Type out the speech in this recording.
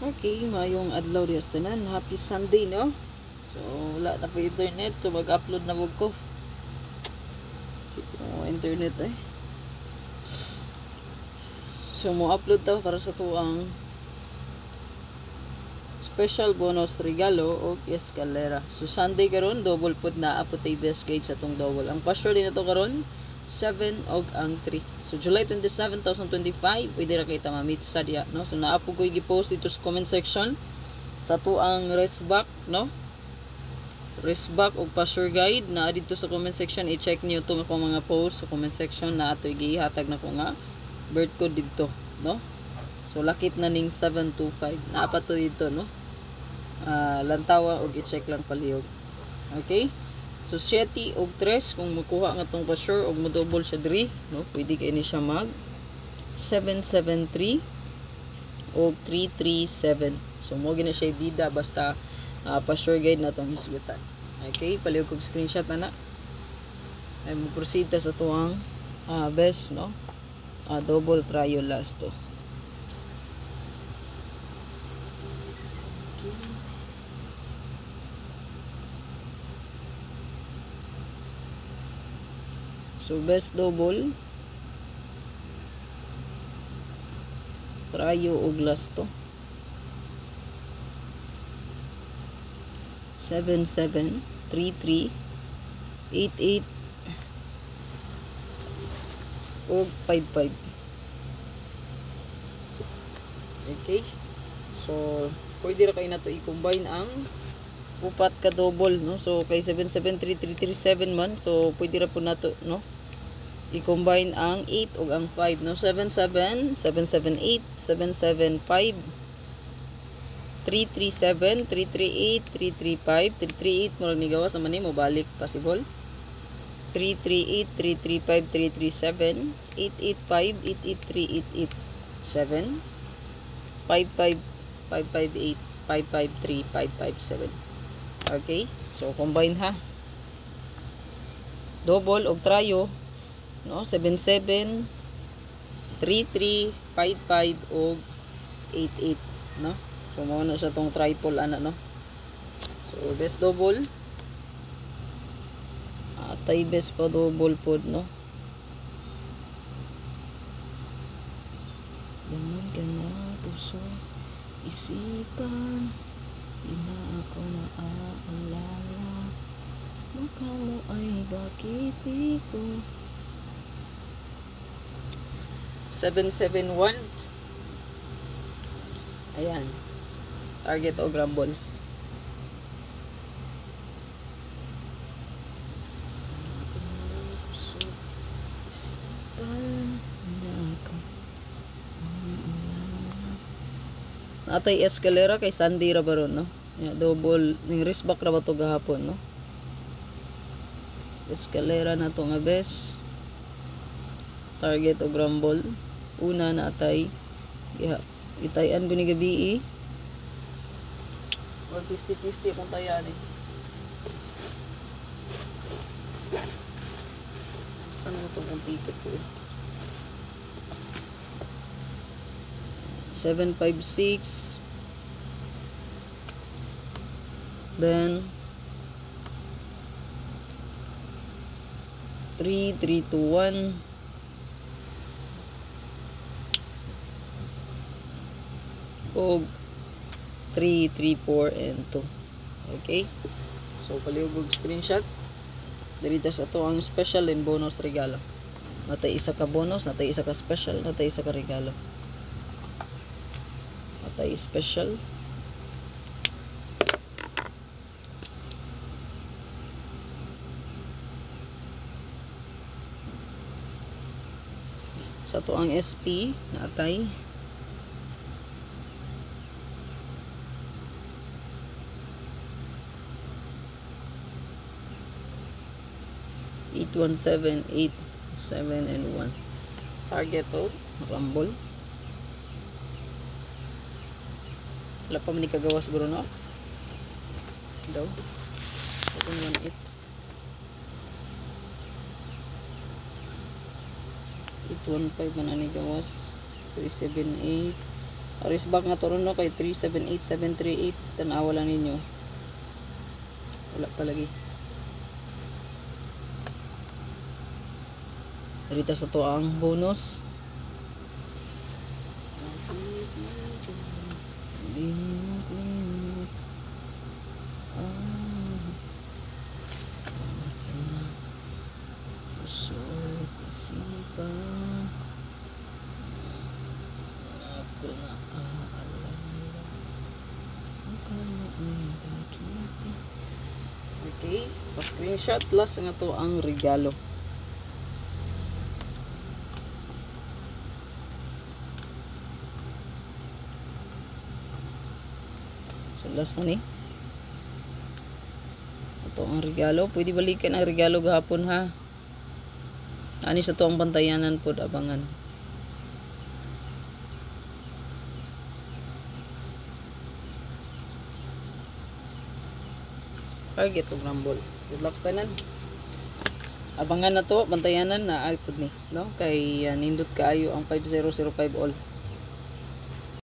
Okay, mayong adlaw diya sa tanan. Happy Sunday, no? So, wala na po internet. So, mag-upload na ko. Internet eh. So, mo-upload daw para sa tuang special bonus regalo o escalera. So, Sunday karon double put na apo tay best gauge sa tong double. Ang password din ito karon 7 og ang 3. So, July 27, 2025, pwede ra kita ma-meet sa diya, no? So, naapo ko i-post dito sa comment section sa tuang raceback, no? Raceback o password guide na dito sa comment section. I-check niyo itong akong mga post sa comment section na ato igihatag na ko nga birth code dito, no? So, lakip na ning 725. Naapat to dito, no? Lantawa o i-check lang palihog. Okay? So, 7 og 3 kung makuha nga itong password o mo-double siya diri, no? Pwede kayo ni siya mag 773 o 337. So, mo gina siya bida basta password guide na itong hisgutan. Okay? Palihog kong screenshot na na. Ay mo proceed sa tuwang best, no? Double trial last to. So, best double. Trayo og last to. 77, 33, 88, og 55. Okay? So, pwede ra kayo na to i-combine ang upat ka double, no? So, kay 773337 man. So, pwede ra po na to, no? I-combine ang 8 ug ang 5, no? 77, 778, 775, 337, 338, 335, 338 mo lang ni gawas naman ni mo balik possible. 338, 335, 337, 885, 883, 887, 55, 558, 553, 557. Okay? So, combine ha. Double og trayo, no? 77, 33, 55, og 88, no? So, mao na siya tong triple, ana, no? So, best double. Tay best pa double pod, no? Naman ka na puso, isipan, di na ako naaalala. Mukha mo ay bakit di ko 771. Ayan. Target o grumble. Atay escalera kay Sunday ra baron, no? Ya, double ning wristback ra ba to gahapon, no? Escalera na to nga best. Target o grumble. Una na atay itayan guni gabi or 50-50 kung tayan eh. Saan mo itong ticket ko eh? 756, then 3321, og 3, 3, 4, and 2. Okay? So, palihog screenshot. Dito sa ito ang special and bonus regalo. Natay isa ka bonus, natay isa ka special, natay isa ka regalo. Natay special. Sa ito ang SP, natay 817, 8, 7, and 1. Target o rumble. Wala pa man ikagawas siguro, no? Daw. 718. 815 man ani gawas. 378. Aris back nga to ron, no, kay 378738. Tanawa lang ninyo. Wala pa lagi. Dito sa to ang bonus. Puso, isipan, ako na aalala ang kanyang nakikita. Okay, pa-screenshot last nga to ang regalo. So last na ni. Ito ang regalo. Pwede balikan ang regalo gahapon ha. Ani sa to ang bantayanan po, abangan. Target og rumble. Good luck tanan. Abangan na to, bantayanan na ay pud ni, no? Kay nindot kaayo ang 5005 all.